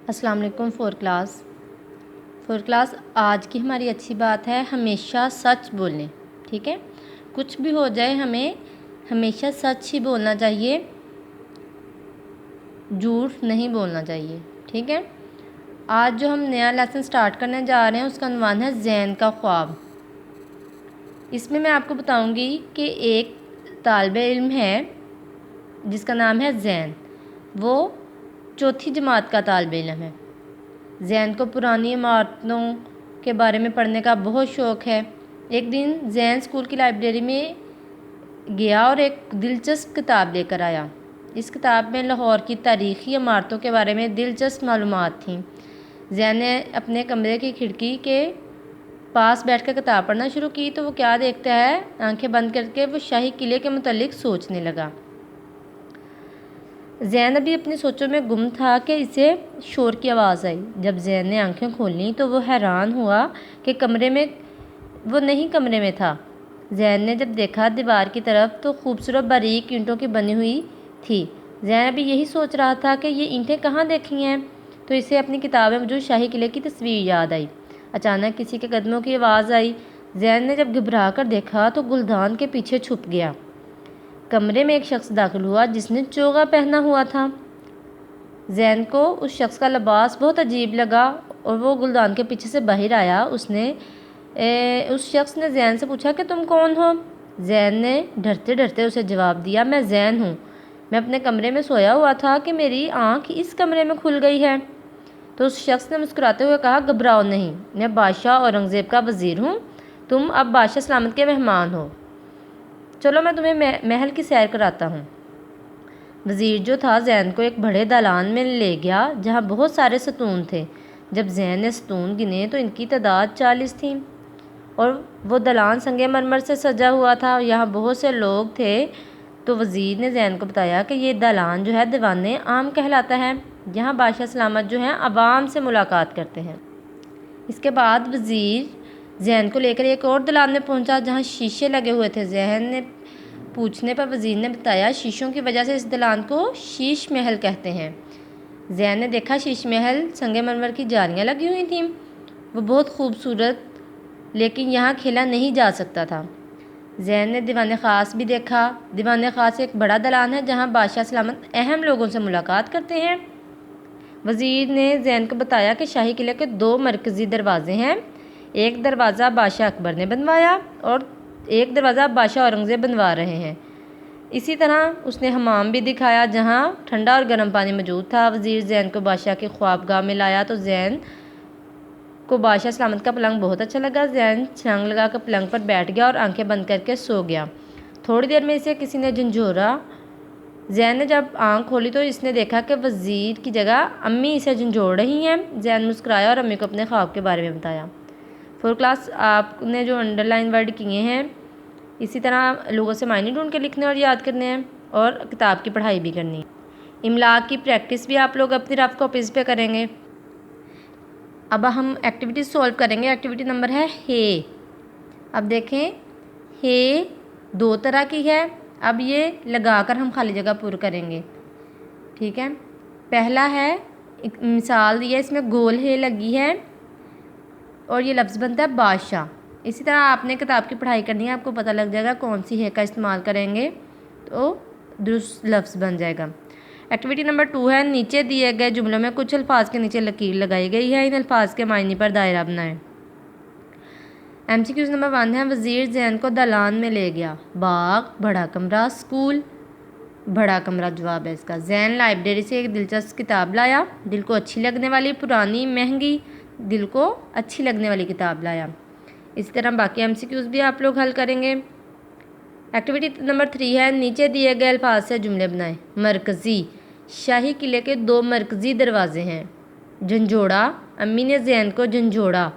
السلام علیکم four class آج کی ہماری اچھی بات ہے ہمیشہ سچ بولیں. ٹھیک ہے، کچھ بھی ہو جائے ہمیں ہمیشہ سچ ہی بولنا چاہیے، جھوٹ نہیں بولنا چاہیے. ٹھیک ہے، آج جو ہم نیا لیسن سٹارٹ کرنے جا رہے ہیں اس کا عنوان ہے ذہن کا خواب. اس میں آپ کو بتاؤں گی کہ ایک طالب علم ہے جس کا نام ہے زین. وہ چوتھی جماعت کا طالب علم ہے. زین کو پرانی عمارتوں کے بارے میں پڑھنے کا بہت شوق ہے. ایک دن زین اسکول کی لائبریری میں گیا اور ایک دلچسپ کتاب لے کر آیا. اس کتاب میں لاہور کی تاریخی عمارتوں کے بارے میں دلچسپ معلومات تھیں. زین نے اپنے کمرے کی کھڑکی کے پاس بیٹھ کر کتاب پڑھنا شروع کی تو وہ کیا دیکھتا ہے، آنکھیں بند کر کے وہ شاہی قلعے کے متعلق سوچنے لگا. زین ابھی اپنی سوچوں میں گم تھا کہ اسے شور کی آواز آئی. جب زین نے آنکھیں کھولیں تو وہ حیران ہوا کہ کمرے میں تھا. زین نے جب دیکھا دیوار کی طرف تو خوبصورت باریک اینٹوں کی بنی ہوئی تھی. زین ابھی یہی سوچ رہا تھا کہ یہ اینٹیں کہاں دیکھی ہیں تو اسے اپنی کتاب میں موجود شاہی قلعے کی تصویر یاد آئی. اچانک کسی کے قدموں کی آواز آئی. زین نے جب گھبرا کر دیکھا تو گلدان کے پیچھے چھپ گیا. کمرے میں ایک شخص داخل ہوا جس نے چوغا پہنا ہوا تھا. زین کو اس شخص کا لباس بہت عجیب لگا اور وہ گلدان کے پیچھے سے باہر آیا. اس شخص نے زین سے پوچھا کہ تم کون ہو؟ زین نے ڈرتے ڈرتے اسے جواب دیا، میں زین ہوں. میں اپنے کمرے میں سویا ہوا تھا کہ میری آنکھ اس کمرے میں کھل گئی ہے. تو اس شخص نے مسکراتے ہوئے کہا، گھبراؤ نہیں، میں بادشاہ اورنگزیب کا وزیر ہوں. تم اب بادشاہ سلامت کے مہمان ہو. چلو میں تمہیں محل کی سیر کراتا ہوں. وزیر جو تھا زین کو ایک بڑے دالان میں لے گیا جہاں بہت سارے ستون تھے. جب زین نے ستون گنے تو ان کی تعداد 40 تھی اور وہ دالان سنگ مرمر سے سجا ہوا تھا. یہاں بہت سے لوگ تھے. تو وزیر نے زین کو بتایا کہ یہ دالان جو ہے دیوان عام کہلاتا ہے. یہاں بادشاہ سلامت جو ہیں عوام سے ملاقات کرتے ہیں. اس کے بعد وزیر زین کو لے کر ایک اور دالان میں پہنچا جہاں شیشے لگے ہوئے تھے. زین نے پوچھنے پر وزیر نے بتایا، شیشوں کی وجہ سے اس دالان کو شیش محل کہتے ہیں. زین نے دیکھا شیش محل سنگ مرمر کی جالیاں لگی ہوئی تھیں. وہ بہت خوبصورت لیکن یہاں کھیلا نہیں جا سکتا تھا. زین نے دیوان خاص بھی دیکھا. دیوان خاص ایک بڑا دالان ہے جہاں بادشاہ سلامت اہم لوگوں سے ملاقات کرتے ہیں. وزیر نے زین کو بتایا کہ شاہی قلعے کے 2 مرکزی دروازے ہیں. ایک دروازہ بادشاہ اکبر نے بنوایا اور ایک دروازہ بادشاہ اورنگزیب بنوا رہے ہیں. اسی طرح اس نے حمام بھی دکھایا جہاں ٹھنڈا اور گرم پانی موجود تھا. وزیر زین کو بادشاہ کی خوابگاہ میں لایا تو زین کو بادشاہ سلامت کا پلنگ بہت اچھا لگا. زین چھلانگ لگا کر پلنگ پر بیٹھ گیا اور آنکھیں بند کر کے سو گیا. تھوڑی دیر میں اسے کسی نے جھنجھوڑا. زین نے جب آنکھ کھولی تو اس نے دیکھا کہ وزیر کی جگہ امی اسے جھنجھوڑ رہی ہیں. زین مسکرایا اور امی کو اپنے خواب کے بارے میں بتایا. فور کلاس آپ نے جو انڈر لائن ورڈ کیے ہیں اسی طرح لوگوں سے معنی ڈھونڈ کے لکھنے اور یاد کرنے ہیں اور کتاب کی پڑھائی بھی کرنی ہے. املا کی پریکٹس بھی آپ لوگ اپنی رف کاپیز پہ کریں گے. اب ہم ایکٹیویٹی سولو کریں گے. ایکٹیویٹی نمبر ہے ہے. اب دیکھیں ہے 2 طرح کی ہے. اب یہ لگا کر ہم خالی جگہ پر کریں گے. ٹھیک ہے، پہلا ہے ایک مثال دی ہے، اس میں گول ہے لگی ہے اور یہ لفظ بنتا ہے بادشاہ. اسی طرح آپ نے کتاب کی پڑھائی کرنی ہے، آپ کو پتہ لگ جائے گا کون سی ہے کا استعمال کریں گے تو درست لفظ بن جائے گا. ایکٹیویٹی نمبر 2 ہے، نیچے دیے گئے جملوں میں کچھ الفاظ کے نیچے لکیر لگائی گئی ہے. ان الفاظ کے معنی پر دائرہ بنائیں. MCQs نمبر 1 ہے، وزیر زین کو دالان میں لے گیا. باغ، بڑا کمرہ، اسکول. بڑا کمرہ جواب ہے اس کا. زین لائبریری سے ایک دلچسپ کتاب لایا. دل کو اچھی لگنے والی، پرانی، مہنگی. دل کو اچھی لگنے والی کتاب لایا. اسی طرح باقی MCQs بھی آپ لوگ حل کریں گے. ایکٹیویٹی نمبر 3 ہے، نیچے دیے گئے الفاظ سے جملے بنائیں. مرکزی، شاہی قلعے کے 2 مرکزی دروازے ہیں. جھنجھوڑا، امی نے زین کو جھنجھوڑا.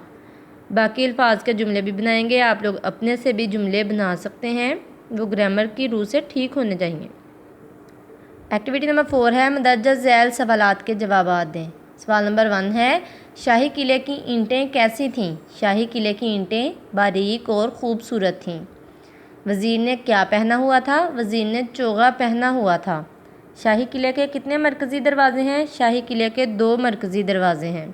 باقی الفاظ کے جملے بھی بنائیں گے. آپ لوگ اپنے سے بھی جملے بنا سکتے ہیں، وہ گرامر کی روح سے ٹھیک ہونے چاہیے. ایکٹیویٹی نمبر 4 ہے، مندرجہ ذیل سوالات کے جوابات دیں. سوال نمبر 1 ہے، شاہی قلعے کی اینٹیں کیسی تھیں؟ شاہی قلعے کی اینٹیں باریک اور خوبصورت تھیں. وزیر نے کیا پہنا ہوا تھا؟ وزیر نے چوغا پہنا ہوا تھا. شاہی قلعے کے کتنے مرکزی دروازے ہیں؟ شاہی قلعے کے 2 مرکزی دروازے ہیں۔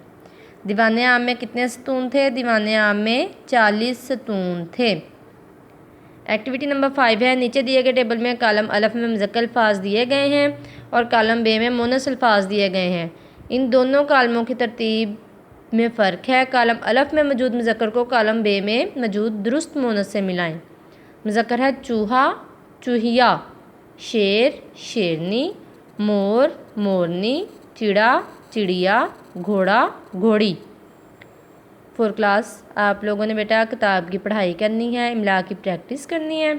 دیوان عام میں کتنے ستون تھے؟ دیوان عام میں 40 ستون تھے۔ ایکٹیویٹی نمبر 5 ہے، نیچے دیے گئے ٹیبل میں کالم الف میں مذکر الفاظ دیے گئے ہیں اور کالم بے میں مونث الفاظ دیے گئے ہیں۔ ان دونوں کالموں کی ترتیب میں فرق ہے۔ کالم الف میں موجود مذکر کو کالم بے میں موجود درست مونث سے ملائیں۔ مذکر ہے چوہا، چوہیا، شیر، شیرنی، مور، مورنی، چڑا، چڑیا، گھوڑا، گھوڑی۔ 4 کلاس آپ لوگوں نے بیٹا کتاب کی پڑھائی کرنی ہے، املا کی پریکٹس کرنی ہے،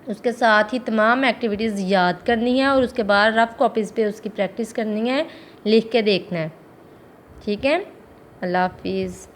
اس کے ساتھ ہی تمام ایکٹیویٹیز یاد کرنی ہے اور اس کے بعد رف کاپیز پہ اس کی پریکٹس کرنی ہے، لکھ کے دیکھنا ہے۔ ٹھیک ہے، اللہ حافظ۔